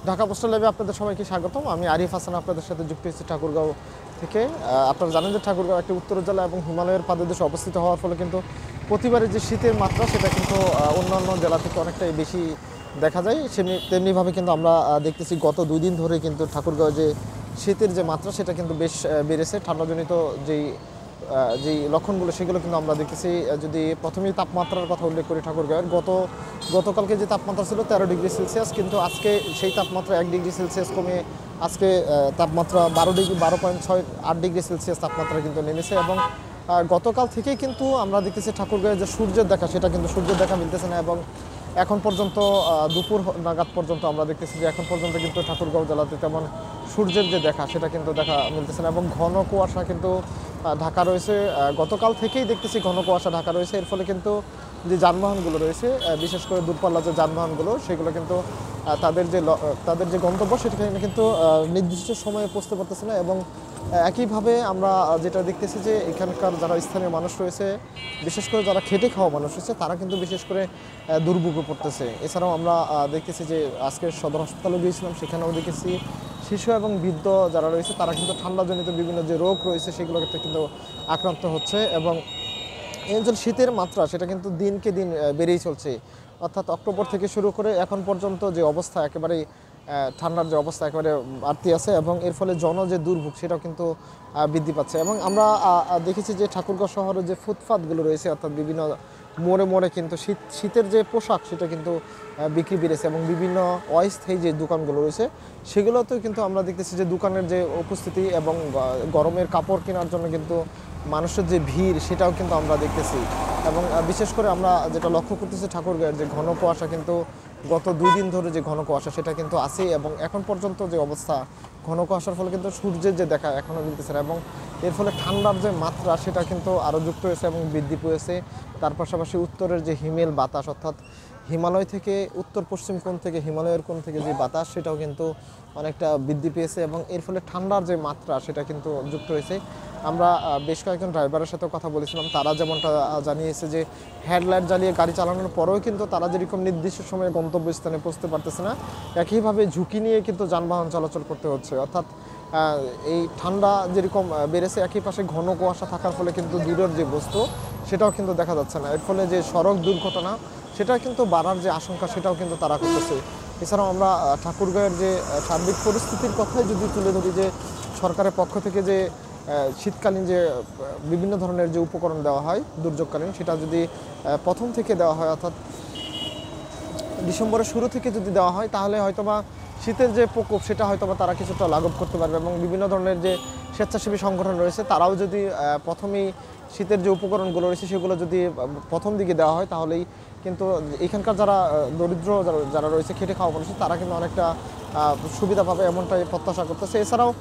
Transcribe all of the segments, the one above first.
Dhaka postal লাইভে আপনাদের সবাইকে স্বাগতম। আমি আরিফ হাসান আপনাদের সাথে যুক্ত হয়েছি ঠাকুরগাঁও থেকে। আপনারা জানেন যে ঠাকুরগাঁও একটি উত্তর জেলা এবং হিমালয়ের পাদদেশে অবস্থিত হওয়ার ফলে কিন্তু প্রতিবারের যে শীতের মাত্রা সেটা কিন্তু অন্যান্য জেলা থেকে অনেকটাই বেশি দেখা যায়। তেমনিভাবে কিন্তু আমরা দেখতেছি গত 2 দিন ধরে কিন্তু ঠাকুরগাঁও যে শীতের যে মাত্রা সেটা কিন্তু বেশ বেড়েছে। ঠান্ডাজনিত যেই লক্ষণগুলো সেগুলো কিন্তু আমরা দেখতেছি। যদি প্রথমেই তাপমাত্রার কথা উল্লেখ করি ঠাকুরগাঁওয়ের গতকালকে যে তাপমাত্রা ছিল 13 ডিগ্রি সেলসিয়াস, কিন্তু আজকে সেই তাপমাত্রা 1 ডিগ্রি সেলসিয়াস কমে আজকে তাপমাত্রা 12.6-8 ডিগ্রি সেলসিয়াস তাপমাত্রা কিন্তু নেমেছে। এবং গতকাল থেকেই কিন্তু আমরা দেখতেছি ঠাকুরগাঁওয়ে যে সূর্যের দেখা সেটা কিন্তু সূর্যের দেখা মিলতেছে না। এবং এখন পর্যন্ত দুপুর নাগাদ পর্যন্ত আমরা দেখতেছি যে এখন পর্যন্ত কিন্তু ঠাকুরগাঁও জেলাতে তেমন সূর্যের যে দেখা সেটা কিন্তু দেখা মিলতেছে না। এবং ঘন কুয়াশা কিন্তু ঢাকা রয়েছে। গতকাল থেকেই দেখতেছি ঘন কুয়াশা ঢাকা রয়েছে। এর ফলে কিন্তু যে যানবাহনগুলো রয়েছে, বিশেষ করে দূরপাল্লা যে যানবাহনগুলো সেগুলো কিন্তু তাদের যে গন্তব্য সেখানে কিন্তু নির্দিষ্ট সময়ে পৌঁছতে পারতেছে না। এবং একইভাবে আমরা যেটা দেখতেছি যে এখানকার যারা স্থানীয় মানুষ রয়েছে, বিশেষ করে যারা খেটে খাওয়া মানুষ রয়েছে, তারা কিন্তু বিশেষ করে দুর্ভোগে পড়তেছে। এছাড়াও আমরা দেখতেছি যে আজকে সদর হাসপাতালে গিয়েছিলাম, সেখানেও দেখেছি শিশু এবং বৃদ্ধ যারা রয়েছে তারা কিন্তু ঠান্ডাজনিত বিভিন্ন যে রোগ রয়েছে সেগুলোতে কিন্তু আক্রান্ত হচ্ছে। এবং এই অঞ্চল শীতের মাত্রা সেটা কিন্তু দিনকে দিন বেড়েই চলছে। অর্থাৎ অক্টোবর থেকে শুরু করে এখন পর্যন্ত যে অবস্থা, একেবারেই ঠান্ডার যে অবস্থা একেবারে বাড়তি আছে। এবং এর ফলে যে দুর্ভোগ সেটাও কিন্তু বৃদ্ধি পাচ্ছে। এবং আমরা দেখেছি যে ঠাকুরগাঁও শহরে যে ফুটপাতগুলো রয়েছে, অর্থাৎ বিভিন্ন মোড়ে মোড়ে কিন্তু শীতের যে পোশাক সেটা কিন্তু বিক্রি বেড়েছে। এবং বিভিন্ন অস্থায়ী যে দোকানগুলো রয়েছে সেগুলোতেও কিন্তু আমরা দেখতেছি যে দোকানের যে উপস্থিতি এবং গরমের কাপড় কেনার জন্য কিন্তু মানুষের যে ভিড় সেটাও কিন্তু আমরা দেখতেছি। এবং বিশেষ করে আমরা যেটা লক্ষ্য করতেছি ঠাকুরগাঁওয়ের যে ঘন কুয়াশা, কিন্তু গত 2 দিন ধরে যে ঘন কুয়াশা সেটা কিন্তু আছেই। এবং এখন পর্যন্ত যে অবস্থা, ঘন কুয়াশার ফলে কিন্তু সূর্যের যে দেখা এখনও মিলতেছে না। এবং এর ফলে ঠান্ডার যে মাত্রা সেটা কিন্তু আরও যুক্ত হয়েছে এবং বৃদ্ধি পেয়েছে। তার পাশাপাশি উত্তরের যে হিমেল বাতাস, অর্থাৎ হিমালয় থেকে উত্তর পশ্চিম কোণ থেকে হিমালয়ের কোণ থেকে যে বাতাস সেটাও কিন্তু অনেকটা বৃদ্ধি পেয়েছে। এবং এর ফলে ঠান্ডার যে মাত্রা সেটা কিন্তু যুক্ত হয়েছে। আমরা বেশ কয়েকজন ড্রাইভারের সাথেও কথা বলেছিলাম, তারা যেমনটা জানিয়েছে যে হেডলাইট জ্বালিয়ে গাড়ি চালানোর পরেও কিন্তু তারা যেরকম নির্দিষ্ট সময়ে গন্তব্যস্থানে পৌঁছতে পারতেছে না, একইভাবে ঝুঁকি নিয়ে কিন্তু যানবাহন চলাচল করতে হচ্ছে। অর্থাৎ এই ঠান্ডা যেরকম বেড়েছে, একই পাশে ঘন কুয়াশা থাকার ফলে কিন্তু দূরের যে বস্তু সেটাও কিন্তু দেখা যাচ্ছে না। এর ফলে যে সড়ক দুর্ঘটনা সেটা কিন্তু বাড়ার যে আশঙ্কা সেটাও কিন্তু তারা করতেছে। এছাড়াও আমরা ঠাকুরগাঁওয়ের যে সার্বিক পরিস্থিতির কথাই যদি তুলে ধরি, যে সরকারের পক্ষ থেকে যে শীতকালীন যে বিভিন্ন ধরনের যে উপকরণ দেওয়া হয় দুর্যোগকালীন, সেটা যদি প্রথম থেকে দেওয়া হয়, অর্থাৎ ডিসেম্বরের শুরু থেকে যদি দেওয়া হয়, তাহলে হয়তোবা শীতের যে প্রকোপ সেটা হয়তোবা তারা কিছুটা লাঘব করতে পারবে। এবং বিভিন্ন ধরনের যে স্বেচ্ছাসেবী সংগঠন রয়েছে তারাও যদি প্রথমেই শীতের যে উপকরণগুলো রয়েছে সেগুলো যদি প্রথম দিকে দেওয়া হয়, তাহলেই কিন্তু এখানকার যারা দরিদ্র যারা রয়েছে, খেটে খাওয়া মানুষ, তারা কিন্তু অনেকটা সুবিধা পাবে এমনটাই প্রত্যাশা করতেছে। এছাড়াও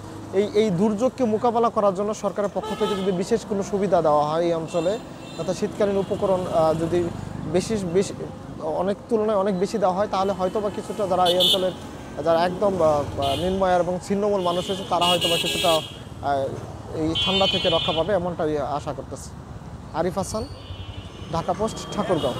এই দুর্যোগকে মোকাবেলা করার জন্য সরকারের পক্ষ থেকে যদি বিশেষ কোনো সুবিধা দেওয়া হয় এই অঞ্চলে, অর্থাৎ শীতকালীন উপকরণ যদি বেশি অনেক তুলনায় অনেক বেশি দেওয়া হয়, তাহলে হয়তোবা কিছুটা যারা এই অঞ্চলের যারা একদম নিম্নআয় এবং ছিন্নমূল মানুষ রয়েছে তারা হয়তোবা কিছুটা এই ঠান্ডা থেকে রক্ষা পাবে, এমনটাই আশা করতেছে। আরিফ হাসান, ঢাকা পোস্ট, ঠাকুরগাঁও।